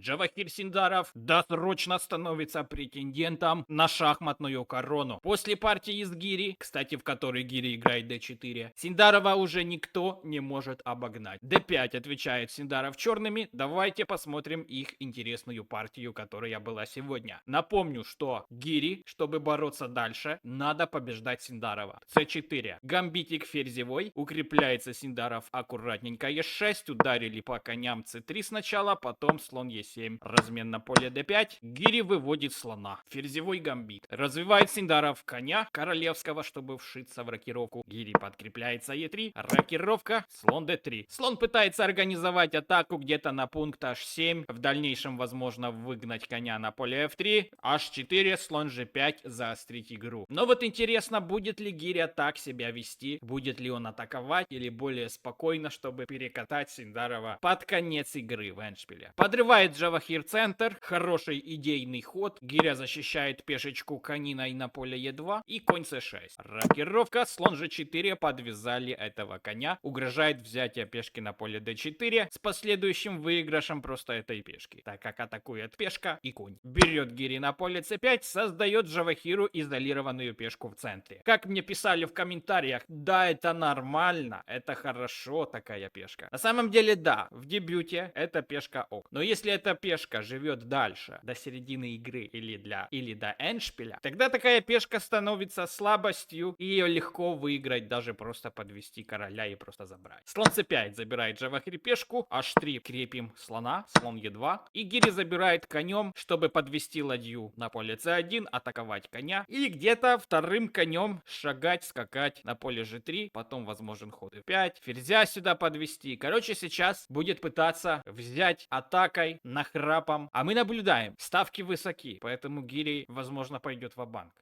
Джавахир Синдаров досрочно становится претендентом на шахматную корону. После партии с Гири, кстати, в которой Гири играет d4, Синдарова уже никто не может обогнать. d5 отвечает Синдаров черными. Давайте посмотрим их интересную партию, которая была сегодня. Напомню, что Гири, чтобы бороться дальше, надо побеждать Синдарова. c4. Гамбитик ферзевой. Укрепляется Синдаров аккуратненько. e6. Ударили по коням c3 сначала, потом слон e7. Размен на поле d5. Гири выводит слона. Ферзевой гамбит. Развивает Синдаров коня королевского, чтобы вшиться в рокировку. Гири подкрепляется e3. Рокировка. Слон d3. Слон пытается организовать атаку где-то на пункт h7. В дальнейшем возможно выгнать коня на поле f3. h4. Слон g5. Заострить игру. Но вот интересно, будет ли Гиря так себя вести? Будет ли он атаковать или более спокойно, чтобы перекатать Синдарова под конец игры в эндшпиле? Подрывает Джавахир центр. Хороший идейный ход. Гиря защищает пешечку кониной на поле e2 и конь c6. Рокировка. Слон g4. Подвязали этого коня. Угрожает взятие пешки на поле d4 с последующим выигрышем просто этой пешки, так как атакует пешка и конь. Берет Гири на поле c5, создает Джавахиру изолированную пешку в центре. Как мне писали в комментариях, да, это нормально, это хорошо такая пешка. На самом деле, да, в дебюте эта пешка ок. Но если эта пешка живет дальше, до середины игры или до эндшпиля, тогда такая пешка становится слабостью, и ее легко выиграть, даже просто подвести короля и просто забрать. Слон c5 забирает Джавахир пешку, h3 крепим слона, слон e2, и Гири забирает конем, чтобы подвести ладью на поле c1, атаковать коня, и где-то вторым конем шагать, скакать на поле g3, потом возможен ход e5, ферзя сюда подвести. Короче, сейчас будет пытаться взять атакой, нахрапом, а мы наблюдаем, ставки высоки, поэтому Гири, возможно, пойдет ва-банк.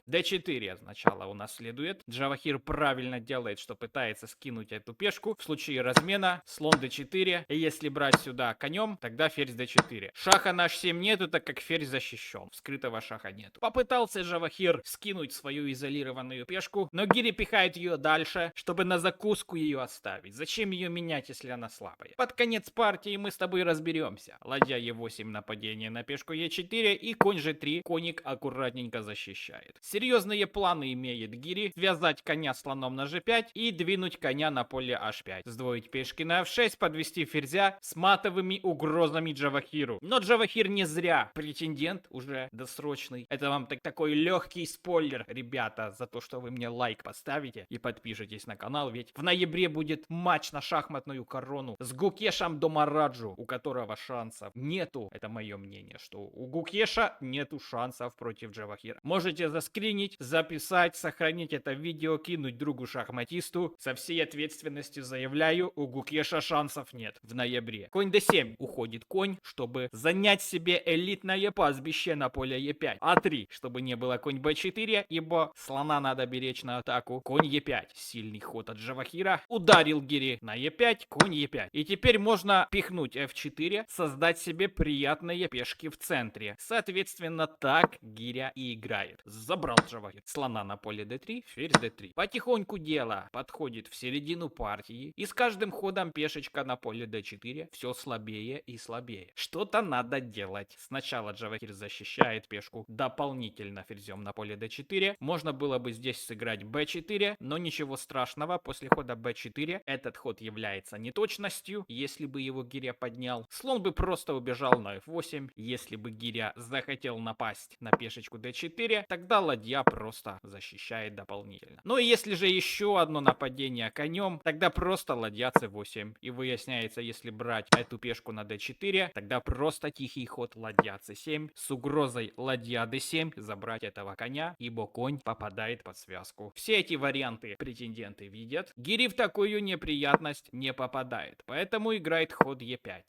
d4 сначала у нас следует. Джавахир правильно делает, что пытается скинуть эту пешку. В случае размена слон d4. И если брать сюда конем, тогда ферзь d4. Шаха на h7 нету, так как ферзь защищен. Скрытого шаха нету. Попытался Джавахир скинуть свою изолированную пешку, но Гири пихает ее дальше, чтобы на закуску ее оставить. Зачем ее менять, если она слабая? Под конец партии мы с тобой разберемся. Ладья e8, нападение на пешку e4 и конь g3. Коник аккуратненько защищает. Серьезные планы имеет Гири: связать коня слоном на g5 и двинуть коня на поле h5. Сдвоить пешки на f6, подвести ферзя с матовыми угрозами Джавахиру. Но Джавахир не зря претендент уже досрочный. Это вам такой легкий спойлер, ребята, за то, что вы мне лайк поставите и подпишитесь на канал, ведь в ноябре будет матч на шахматную корону с Гукешем Домараджу, у которого шансов нету. Это мое мнение, что у Гукеша нету шансов против Джавахира. Можете заскринить, записать, сохранить это видео, кинуть другу шахматисту. Со всей ответственностью заявляю, у Гукеша шансов нет в ноябре. Конь d7 уходит конь, чтобы занять себе элитное пастбище на поле e5. а3, чтобы не было конь b4, ибо слона надо беречь на атаку. Конь e5. Сильный ход от Джавахира. Ударил Гири на e5, конь e5. И теперь можно пихнуть f4, создать себе приятные пешки в центре. Соответственно, так Гиря и играет. Забрал Джавахир слона на поле d3, ферзь d3. Потихоньку дело подходит в середину партии, и с каждым ходом пешечка на поле d4 все слабее и слабее. Что-то надо делать. Сначала Джавахир защищает пешку дополнительно ферзем на поле d4. Можно было бы здесь сыграть b4, но ничего страшного. После хода b4 этот ход является неточностью. Если бы его Гиря поднял, слон бы просто убежал на f8. Если бы Гиря захотел напасть на пешечку d4, тогда ладья просто защищает дополнительно. Ну и если же еще одно нападение конем, тогда просто ладья c8. И выясняется, если брать эту пешку на d4, тогда просто тихий ход ладья c7 с угрозой ладья d7 забрать этого коня, ибо конь попадает под связку. Все эти варианты претенденты видят. Гири в такую неприятность не попадает, поэтому играет ход e5.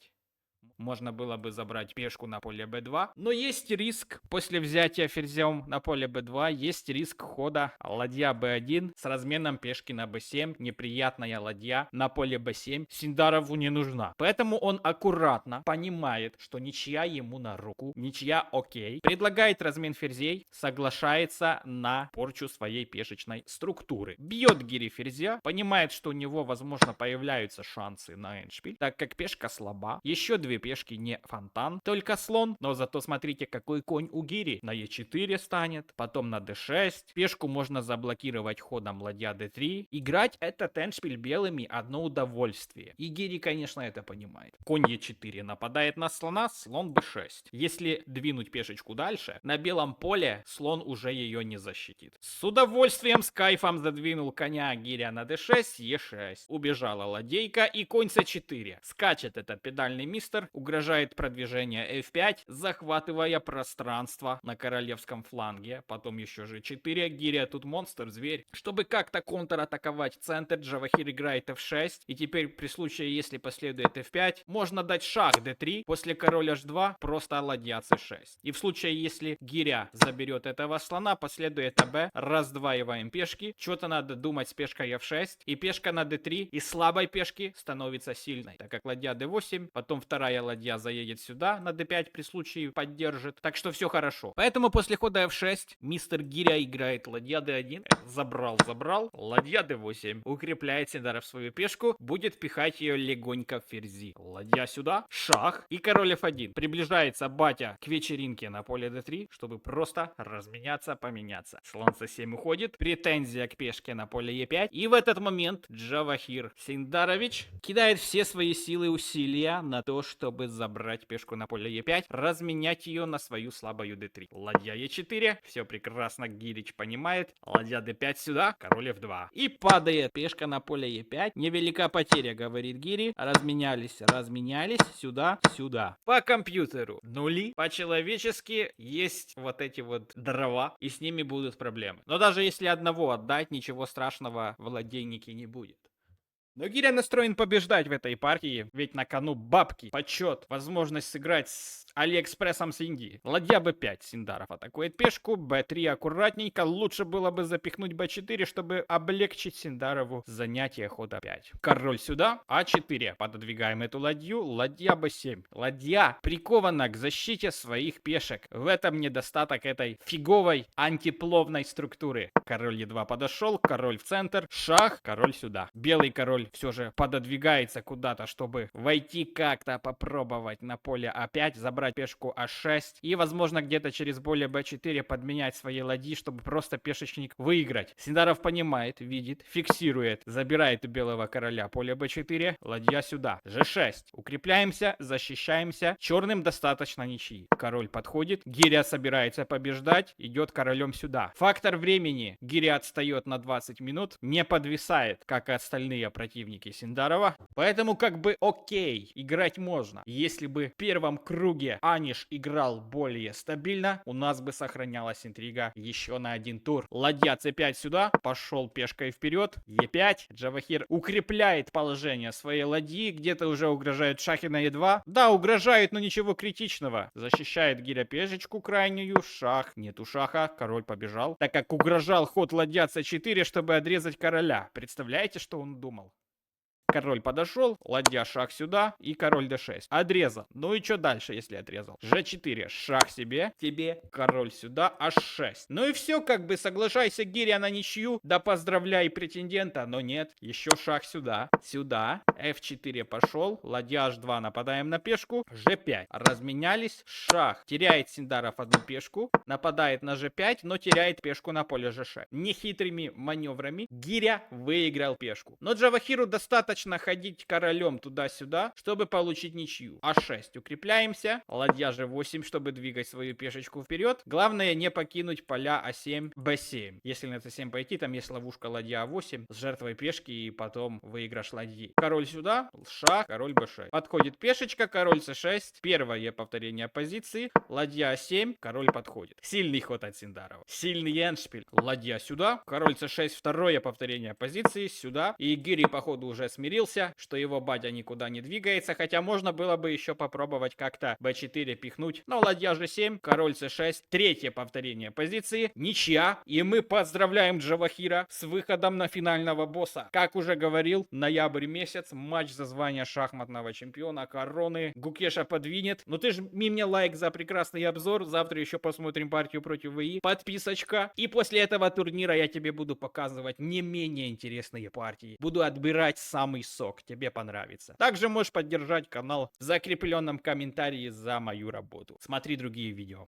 Можно было бы забрать пешку на поле b2, но есть риск после взятия ферзем на поле b2, есть риск хода ладья b1 с разменом пешки на b7, неприятная ладья на поле b7 Синдарову не нужна. Поэтому он аккуратно понимает, что ничья ему на руку, ничья окей, предлагает размен ферзей, соглашается на порчу своей пешечной структуры. Бьет Гири ферзя, понимает, что у него возможно появляются шансы на эндшпиль, так как пешка слаба. Еще две две пешки не фонтан, только слон. Но зато смотрите, какой конь у гири. На Е4 станет, потом на d6. Пешку можно заблокировать ходом ладья d3. Играть этот эндшпиль белыми одно удовольствие. И гири, конечно, это понимает. Конь Е4 нападает на слона, слон b6. Если двинуть пешечку дальше, на белом поле слон уже ее не защитит. С удовольствием, с кайфом задвинул коня гиря на d6, e6. Убежала ладейка и конь c4. Скачет этот педальный мистер, угрожает продвижение f5, захватывая пространство на королевском фланге. Потом еще g4. Гиря тут монстр, зверь. Чтобы как-то контратаковать центр, Джавахир играет f6. И теперь при случае, если последует f5, можно дать шаг d3. После король h2 просто ладья c6. И в случае, если гиря заберет этого слона, последует АБ, раздваиваем пешки. Что-то надо думать с пешкой f6. И пешка на d3 из слабой пешки становится сильной, так как ладья d8, потом вторая ладья заедет сюда, на d5 при случае поддержит. Так что все хорошо. Поэтому после хода f6 мистер Гиря играет ладья d1. Забрал. Ладья d8. Укрепляет Синдаров свою пешку. Будет пихать ее легонько в ферзи. Ладья сюда. Шах. И король f1. Приближается батя к вечеринке на поле d3, чтобы просто разменяться, поменяться. Слон c7 уходит. Претензия к пешке на поле e5. И в этот момент Джавахир Синдарович кидает все свои силы и усилия на то, чтобы забрать пешку на поле e5, разменять ее на свою слабую d3. Ладья e4. Все прекрасно Гирич понимает. Ладья d5 сюда. Король f2. И падает пешка на поле e5. Невелика потеря, говорит Гири. Разменялись. Сюда. По компьютеру нули. По-человечески есть вот эти вот дрова. И с ними будут проблемы. Но даже если одного отдать, ничего страшного в ладейнике не будет. Но Гиря настроен побеждать в этой партии, ведь на кону бабки, почет, возможность сыграть с Алиэкспрессом с Индии. Ладья b5, Синдаров атакует пешку, b3 аккуратненько, лучше было бы запихнуть b4, чтобы облегчить Синдарову занятие хода 5. Король сюда, а4, пододвигаем эту ладью, ладья b7. Ладья прикована к защите своих пешек. В этом недостаток этой фиговой антипловной структуры. Король e2 подошел, король в центр, шах, король сюда. Белый король все же пододвигается куда-то, чтобы войти как-то, попробовать на поле А5, забрать пешку А6 и, возможно, где-то через поле Б4 подменять свои ладьи, чтобы просто пешечник выиграть. Синдаров понимает, видит, фиксирует, забирает у белого короля поле Б4, ладья сюда. G6. Укрепляемся, защищаемся. Черным достаточно ничьи. Король подходит, Гиря собирается побеждать, идет королем сюда. Фактор времени. Гиря отстает на 20 минут, не подвисает, как и остальные противники Синдарова. Поэтому как бы окей, играть можно. Если бы в первом круге Аниш играл более стабильно, у нас бы сохранялась интрига еще на один тур. Ладья c5 сюда, пошел пешкой вперед, e5. Джавахир укрепляет положение своей ладьи, где-то уже угрожают шахи на e2. Да, угрожают, но ничего критичного. Защищает Гиря пешечку крайнюю, шах, нету шаха, король побежал, так как угрожал ход ладья c4, чтобы отрезать короля. Представляете, что он думал? Король подошел, ладья шах сюда и король d6. Отрезал. Ну и что дальше, если отрезал? g4, шах себе, тебе, король сюда, h6. Ну и все, как бы соглашайся, Гиря, на ничью, да поздравляй претендента, но нет, еще шах сюда, f4 пошел, ладья h2, нападаем на пешку, g5. Разменялись, шах, теряет Синдаров одну пешку, нападает на g5, но теряет пешку на поле g6. Нехитрыми маневрами Гиря выиграл пешку. Но Джавахиру достаточно ходить королем туда-сюда, чтобы получить ничью. А6. Укрепляемся. Ладья G8, чтобы двигать свою пешечку вперед. Главное не покинуть поля А7, Б7. Если на c7 пойти, там есть ловушка ладья А8 с жертвой пешки и потом выигрыш ладьи. Король сюда, шах, король Б6. Подходит пешечка, король С6. Первое повторение позиции. Ладья А7, король подходит. Сильный ход от Синдарова. Сильный эндшпиль. Ладья сюда, король С6. Второе повторение позиции сюда. И Гири, походу, уже смирился, что его батя никуда не двигается, хотя можно было бы еще попробовать как-то b4 пихнуть. Но ладья g7, король c6, третье повторение позиции, ничья, и мы поздравляем Джавахира с выходом на финального босса. Как уже говорил, ноябрь месяц, матч за звание шахматного чемпиона, короны, Гукеша подвинет. Ну ты ж мне лайк за прекрасный обзор, завтра еще посмотрим партию против ВИ, подписочка, и после этого турнира я тебе буду показывать не менее интересные партии. Буду отбирать самый сок, тебе понравится. Также можешь поддержать канал в закрепленном комментарии за мою работу. Смотри другие видео.